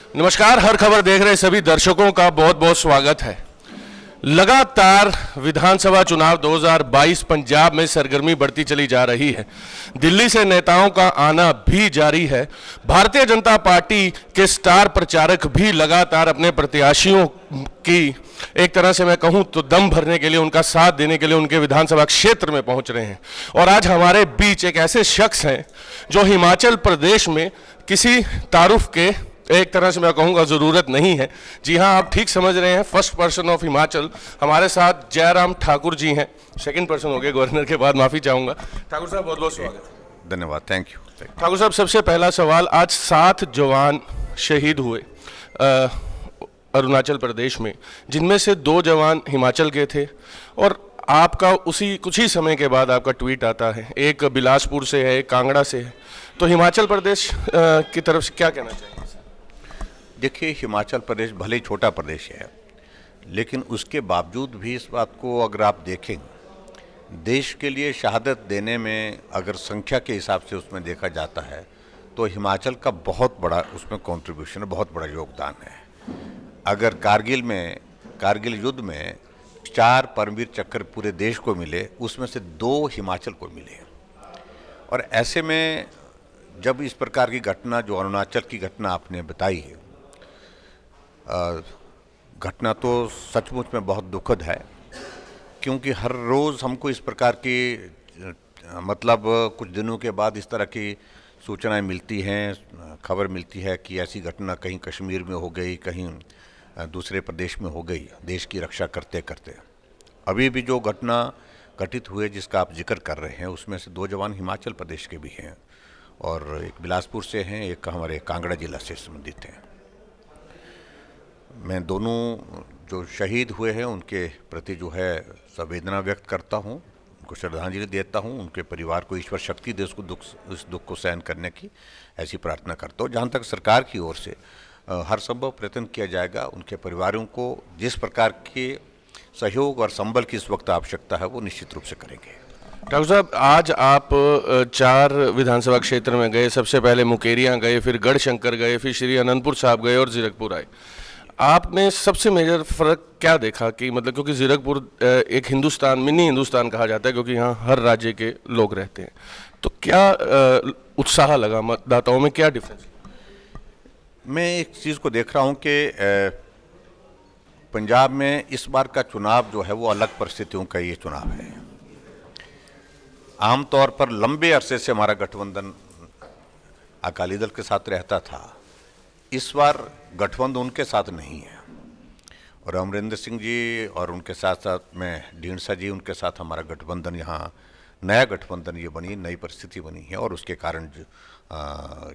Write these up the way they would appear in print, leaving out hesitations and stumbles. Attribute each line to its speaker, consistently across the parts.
Speaker 1: नमस्कार। हर खबर देख रहे सभी दर्शकों का बहुत बहुत स्वागत है। लगातार विधानसभा चुनाव 2022 पंजाब में सरगर्मी बढ़ती चली जा रही है। दिल्ली से नेताओं का आना भी जारी है। भारतीय जनता पार्टी के स्टार प्रचारक भी लगातार अपने प्रत्याशियों की एक तरह से मैं कहूं तो दम भरने के लिए, उनका साथ देने के लिए उनके विधानसभा क्षेत्र में पहुंच रहे हैं। और आज हमारे बीच एक ऐसे शख्स हैं जो हिमाचल प्रदेश में किसी तारुफ के एक तरह से मैं कहूँगा ज़रूरत नहीं है। जी हाँ, आप ठीक समझ रहे हैं। फर्स्ट पर्सन ऑफ हिमाचल हमारे साथ जयराम ठाकुर जी हैं। सेकंड पर्सन हो गए गवर्नर के बाद, माफ़ी चाहूँगा। ठाकुर साहब बहुत बहुत स्वागत है।
Speaker 2: धन्यवाद, थैंक यू।
Speaker 1: ठाकुर साहब, सबसे पहला सवाल, आज 7 जवान शहीद हुए अरुणाचल प्रदेश में, जिनमें से 2 जवान हिमाचल के थे और आपका उसी कुछ ही समय के बाद आपका ट्वीट आता है। एक बिलासपुर से है, एक कांगड़ा से है। तो हिमाचल प्रदेश की तरफ से क्या कहना चाहिए?
Speaker 2: देखिए, हिमाचल प्रदेश भले ही छोटा प्रदेश है, लेकिन उसके बावजूद भी इस बात को अगर आप देखें, देश के लिए शहादत देने में अगर संख्या के हिसाब से उसमें देखा जाता है तो हिमाचल का बहुत बड़ा उसमें कंट्रीब्यूशन है, बहुत बड़ा योगदान है। अगर कारगिल युद्ध में 4 परमवीर चक्र पूरे देश को मिले, उसमें से 2 हिमाचल को मिले। और ऐसे में जब इस प्रकार की घटना, जो अरुणाचल की घटना आपने बताई है, घटना तो सचमुच में बहुत दुखद है, क्योंकि हर रोज़ हमको इस प्रकार की मतलब कुछ दिनों के बाद इस तरह की सूचनाएं मिलती हैं, खबर मिलती है कि ऐसी घटना कहीं कश्मीर में हो गई, कहीं दूसरे प्रदेश में हो गई, देश की रक्षा करते करते। अभी भी जो घटना घटित हुए जिसका आप जिक्र कर रहे हैं, उसमें से 2 जवान हिमाचल प्रदेश के भी हैं और एक बिलासपुर से हैं, एक हमारे कांगड़ा जिला से संबंधित हैं। मैं दोनों जो शहीद हुए हैं उनके प्रति जो है संवेदना व्यक्त करता हूं, उनको श्रद्धांजलि देता हूं, उनके परिवार को ईश्वर शक्ति दे इस दुख को सहन करने की ऐसी प्रार्थना करता हूं। जहां तक सरकार की ओर से हर संभव प्रयत्न किया जाएगा, उनके परिवारों को जिस प्रकार के सहयोग और संबल की इस वक्त आवश्यकता है वो निश्चित रूप से करेंगे।
Speaker 1: ठाकुर साहब, आज आप 4 विधानसभा क्षेत्र में गए। सबसे पहले मुकेरियाँ गए, फिर गढ़शंकर गए, फिर श्री अनंतपुर साहब गए और जीरकपुर आए। आपने सबसे मेजर फ़र्क क्या देखा कि मतलब, क्योंकि जीरकपुर एक हिंदुस्तान, मिनी हिंदुस्तान कहा जाता है क्योंकि यहाँ हर राज्य के लोग रहते हैं, तो क्या उत्साह लगा मतदाताओं में, क्या डिफरेंस?
Speaker 2: मैं एक चीज़ को देख रहा हूँ कि पंजाब में इस बार का चुनाव जो है वो अलग परिस्थितियों का ये चुनाव है। आमतौर पर लंबे अरसे से हमारा गठबंधन अकाली दल के साथ रहता था, इस बार गठबंधन उनके साथ नहीं है। और अमरिंदर सिंह जी और उनके साथ साथ में ढींढसा जी, उनके साथ हमारा गठबंधन, यहाँ नया गठबंधन ये बनी, नई परिस्थिति बनी है और उसके कारण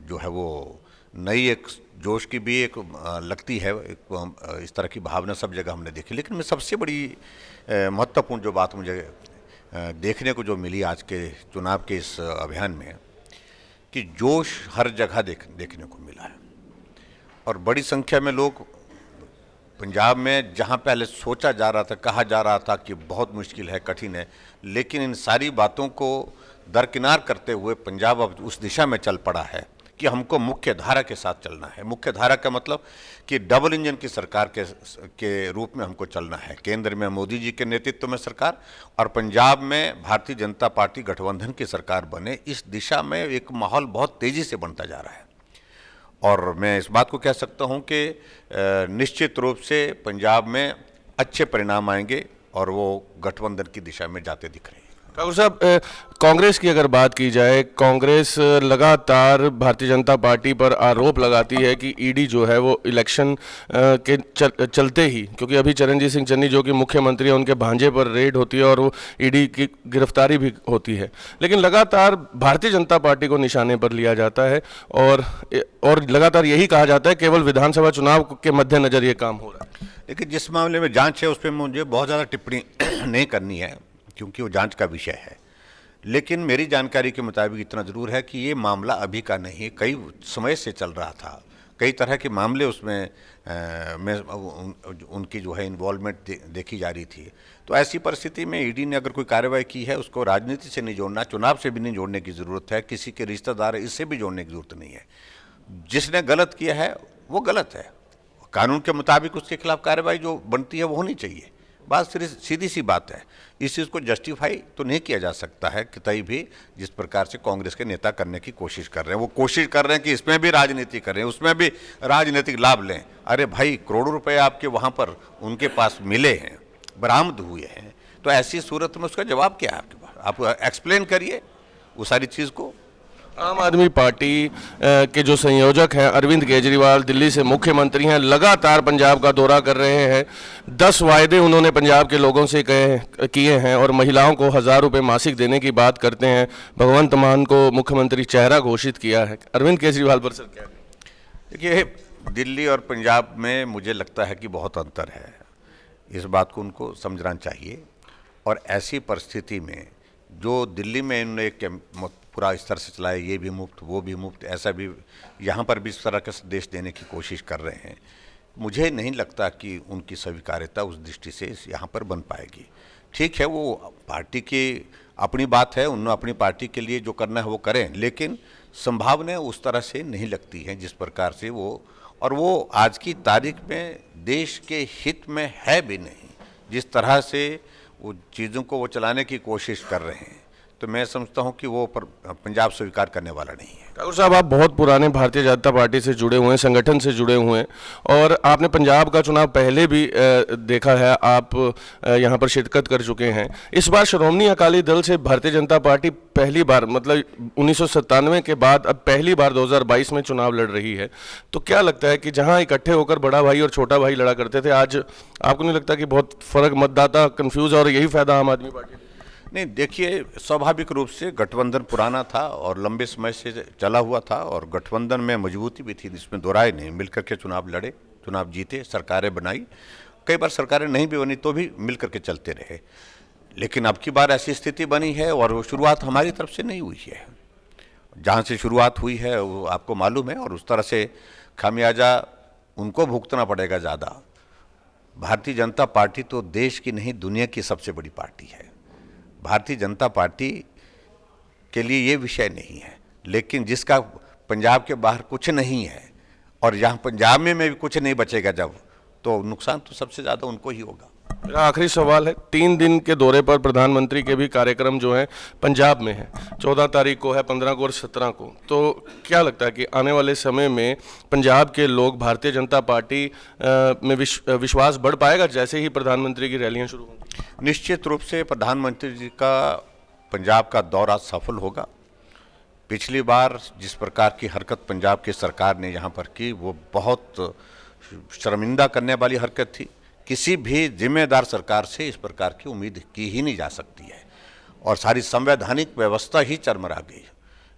Speaker 2: जो है वो नई एक जोश की भी एक लगती है, एक इस तरह की भावना सब जगह हमने देखी। लेकिन मैं सबसे बड़ी महत्वपूर्ण जो बात मुझे देखने को जो मिली आज के चुनाव के इस अभियान में, कि जोश हर जगह देखने को मिला है और बड़ी संख्या में लोग पंजाब में, जहां पहले सोचा जा रहा था, कहा जा रहा था कि बहुत मुश्किल है, कठिन है, लेकिन इन सारी बातों को दरकिनार करते हुए पंजाब अब उस दिशा में चल पड़ा है कि हमको मुख्य धारा के साथ चलना है। मुख्य धारा का मतलब कि डबल इंजन की सरकार के रूप में हमको चलना है। केंद्र में मोदी जी के नेतृत्व में सरकार और पंजाब में भारतीय जनता पार्टी गठबंधन की सरकार बने, इस दिशा में एक माहौल बहुत तेज़ी से बनता जा रहा है। और मैं इस बात को कह सकता हूं कि निश्चित रूप से पंजाब में अच्छे परिणाम आएंगे और वो गठबंधन की दिशा में जाते दिख रहे हैं।
Speaker 1: ठाकुर साहब, कांग्रेस की अगर बात की जाए, कांग्रेस लगातार भारतीय जनता पार्टी पर आरोप लगाती है कि ईडी जो है वो इलेक्शन के चलते ही, क्योंकि अभी चरणजीत सिंह चन्नी जो कि मुख्यमंत्री है, उनके भांजे पर रेड होती है और वो ईडी की गिरफ्तारी भी होती है, लेकिन लगातार भारतीय जनता पार्टी को निशाने पर लिया जाता है और लगातार यही कहा जाता है केवल विधानसभा चुनाव के मद्देनजर ये काम हो रहा है।
Speaker 2: लेकिन जिस मामले में जाँच है उस पर मुझे बहुत ज़्यादा टिप्पणी नहीं करनी है क्योंकि वो जांच का विषय है। लेकिन मेरी जानकारी के मुताबिक इतना ज़रूर है कि ये मामला अभी का नहीं, कई समय से चल रहा था। कई तरह के मामले उसमें उनकी जो है इन्वॉल्वमेंट देखी जा रही थी। तो ऐसी परिस्थिति में ईडी ने अगर कोई कार्रवाई की है, उसको राजनीति से नहीं जोड़ना, चुनाव से भी नहीं जोड़ने की ज़रूरत है, किसी के रिश्तेदार इससे भी जोड़ने की ज़रूरत नहीं है। जिसने गलत किया है वो गलत है। कानून के मुताबिक उसके खिलाफ कार्रवाई जो बनती है वो होनी चाहिए। बात सीधी सी बात है। इस चीज़ को जस्टिफाई तो नहीं किया जा सकता है कि तभी भी जिस प्रकार से कांग्रेस के नेता करने की कोशिश कर रहे हैं, वो कोशिश कर रहे हैं कि इसमें भी राजनीति करें, उसमें भी राजनीतिक लाभ लें। अरे भाई, करोड़ों रुपए आपके वहाँ पर उनके पास मिले हैं, बरामद हुए हैं, तो ऐसी सूरत में उसका जवाब क्या है आपके पास? आप एक्सप्लेन करिए वो सारी चीज़ को।
Speaker 1: आम आदमी पार्टी के जो संयोजक हैं अरविंद केजरीवाल दिल्ली से मुख्यमंत्री हैं, लगातार पंजाब का दौरा कर रहे हैं। 10 वायदे उन्होंने पंजाब के लोगों से किए हैं और महिलाओं को 1000 रुपये मासिक देने की बात करते हैं। भगवंत मान को मुख्यमंत्री चेहरा घोषित किया है। अरविंद केजरीवाल पर सर क्या?
Speaker 2: देखिए, दिल्ली और पंजाब में मुझे लगता है कि बहुत अंतर है। इस बात को उनको समझना चाहिए। और ऐसी परिस्थिति में जो दिल्ली में इन्होंने एक पूरा इस तरह से चलाया, ये भी मुफ्त वो भी मुफ्त, ऐसा भी यहाँ पर भी इस तरह का संदेश देने की कोशिश कर रहे हैं, मुझे नहीं लगता कि उनकी स्वीकार्यता उस दृष्टि से यहाँ पर बन पाएगी। ठीक है, वो पार्टी की अपनी बात है, उन्होंने अपनी पार्टी के लिए जो करना है वो करें, लेकिन संभावनाएं उस तरह से नहीं लगती हैं जिस प्रकार से वो आज की तारीख में देश के हित में है भी नहीं। जिस तरह से वो चीज़ों को वो चलाने की कोशिश कर रहे हैं, तो मैं समझता हूं कि वो पंजाब स्वीकार करने वाला नहीं है।
Speaker 1: ठाकुर साहब, आप बहुत पुराने भारतीय जनता पार्टी से जुड़े हुए हैं, संगठन से जुड़े हुए हैं, और आपने पंजाब का चुनाव पहले भी देखा है, आप यहां पर शिरकत कर चुके हैं। इस बार श्रोमणी अकाली दल से भारतीय जनता पार्टी पहली बार, मतलब 1997 के बाद अब पहली बार 2022 में चुनाव लड़ रही है। तो क्या लगता है कि जहां इकट्ठे होकर बड़ा भाई और छोटा भाई लड़ा करते थे, आज आपको नहीं लगता कि बहुत फर्क, मतदाता कंफ्यूज, और यही फायदा आम आदमी पार्टी?
Speaker 2: नहीं, देखिए, स्वाभाविक रूप से गठबंधन पुराना था और लंबे समय से चला हुआ था, और गठबंधन में मजबूती भी थी, इसमें दो राय नहीं। मिलकर के चुनाव लड़े, चुनाव जीते, सरकारें बनाई, कई बार सरकारें नहीं भी बनी तो भी मिलकर के चलते रहे। लेकिन अब की बार ऐसी स्थिति बनी है, और वो शुरुआत हमारी तरफ से नहीं हुई है। जहाँ से शुरुआत हुई है वो आपको मालूम है, और उस तरह से खामियाजा उनको भुगतना पड़ेगा ज़्यादा। भारतीय जनता पार्टी तो देश की नहीं, दुनिया की सबसे बड़ी पार्टी है। भारतीय जनता पार्टी के लिए ये विषय नहीं है, लेकिन जिसका पंजाब के बाहर कुछ नहीं है और यहाँ पंजाब में भी कुछ नहीं बचेगा जब, तो नुकसान तो सबसे ज़्यादा उनको ही होगा।
Speaker 1: मेरा आखिरी सवाल है, 3 दिन के दौरे पर प्रधानमंत्री के भी कार्यक्रम जो है पंजाब में है, 14 तारीख को है, 15 को और 17 को। तो क्या लगता है कि आने वाले समय में पंजाब के लोग भारतीय जनता पार्टी में विश्वास बढ़ पाएगा जैसे ही प्रधानमंत्री की रैलियां शुरू होंगी?
Speaker 2: निश्चित रूप से प्रधानमंत्री जी का पंजाब का दौरा सफल होगा। पिछली बार जिस प्रकार की हरकत पंजाब की सरकार ने यहाँ पर की, वो बहुत शर्मिंदा करने वाली हरकत थी। किसी भी जिम्मेदार सरकार से इस प्रकार की उम्मीद की ही नहीं जा सकती है, और सारी संवैधानिक व्यवस्था ही चरमरा गई।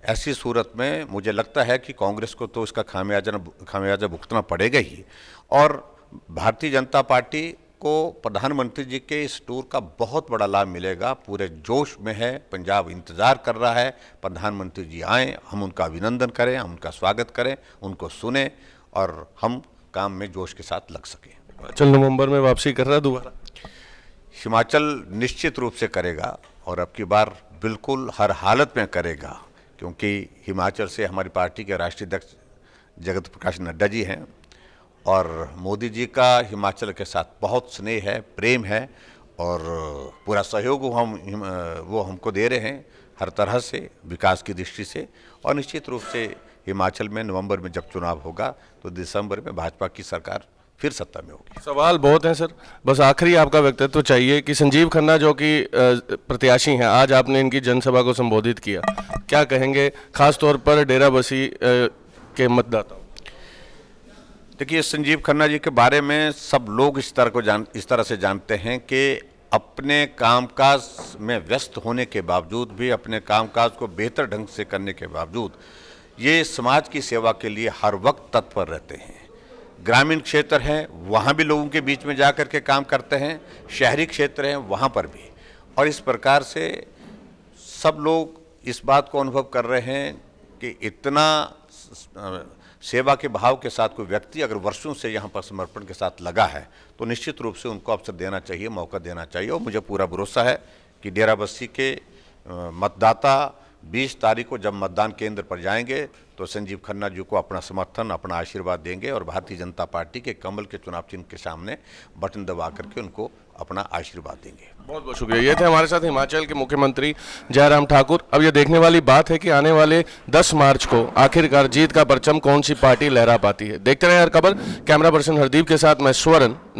Speaker 2: ऐसी सूरत में मुझे लगता है कि कांग्रेस को तो इसका खामियाजा भुगतना पड़ेगा ही, और भारतीय जनता पार्टी को प्रधानमंत्री जी के इस टूर का बहुत बड़ा लाभ मिलेगा। पूरे जोश में है, पंजाब इंतज़ार कर रहा है प्रधानमंत्री जी आएँ, हम उनका अभिनंदन करें, हम उनका स्वागत करें, उनको सुने, और हम काम में जोश के साथ लग सकें।
Speaker 1: हिमाचल नवंबर में वापसी कर रहा है दोबारा?
Speaker 2: हिमाचल निश्चित रूप से करेगा, और अब की बार बिल्कुल हर हालत में करेगा, क्योंकि हिमाचल से हमारी पार्टी के राष्ट्रीय अध्यक्ष जगत प्रकाश नड्डा जी हैं, और मोदी जी का हिमाचल के साथ बहुत स्नेह है, प्रेम है, और पूरा सहयोग वो हमको दे रहे हैं हर तरह से, विकास की दृष्टि से। और निश्चित रूप से हिमाचल में नवंबर में जब चुनाव होगा तो दिसंबर में भाजपा की सरकार फिर सत्ता में होगी।
Speaker 1: सवाल बहुत हैं सर, बस आखिरी आपका व्यक्तित्व चाहिए कि संजीव खन्ना जो कि प्रत्याशी हैं, आज आपने इनकी जनसभा को संबोधित किया, क्या कहेंगे खास तौर पर डेराबस्सी के मतदाताओं?
Speaker 2: देखिए, संजीव खन्ना जी के बारे में सब लोग इस तरह से जानते हैं कि अपने कामकाज में व्यस्त होने के बावजूद भी, अपने कामकाज को बेहतर ढंग से करने के बावजूद, ये समाज की सेवा के लिए हर वक्त तत्पर रहते हैं। ग्रामीण क्षेत्र हैं, वहाँ भी लोगों के बीच में जाकर के काम करते हैं, शहरी क्षेत्र हैं वहाँ पर भी, और इस प्रकार से सब लोग इस बात को अनुभव कर रहे हैं कि इतना सेवा के भाव के साथ कोई व्यक्ति अगर वर्षों से यहाँ पर समर्पण के साथ लगा है, तो निश्चित रूप से उनको अवसर देना चाहिए, मौका देना चाहिए। और मुझे पूरा भरोसा है कि डेराबस्सी के मतदाता 20 तारीख को जब मतदान केंद्र पर जाएंगे तो संजीव खन्ना जी को अपना समर्थन, अपना आशीर्वाद देंगे और भारतीय जनता पार्टी के कमल के चुनाव चिन्ह के सामने बटन दबा करके उनको अपना आशीर्वाद देंगे।
Speaker 1: बहुत बहुत शुक्रिया। ये थे हमारे साथ हिमाचल के मुख्यमंत्री जयराम ठाकुर। अब ये देखने वाली बात है कि आने वाले 10 मार्च को आखिरकार जीत का परचम कौन सी पार्टी लहरा पाती है। देखते रहे हर खबर। कैमरा पर्सन हरदीप के साथ मैं स्वर्ण।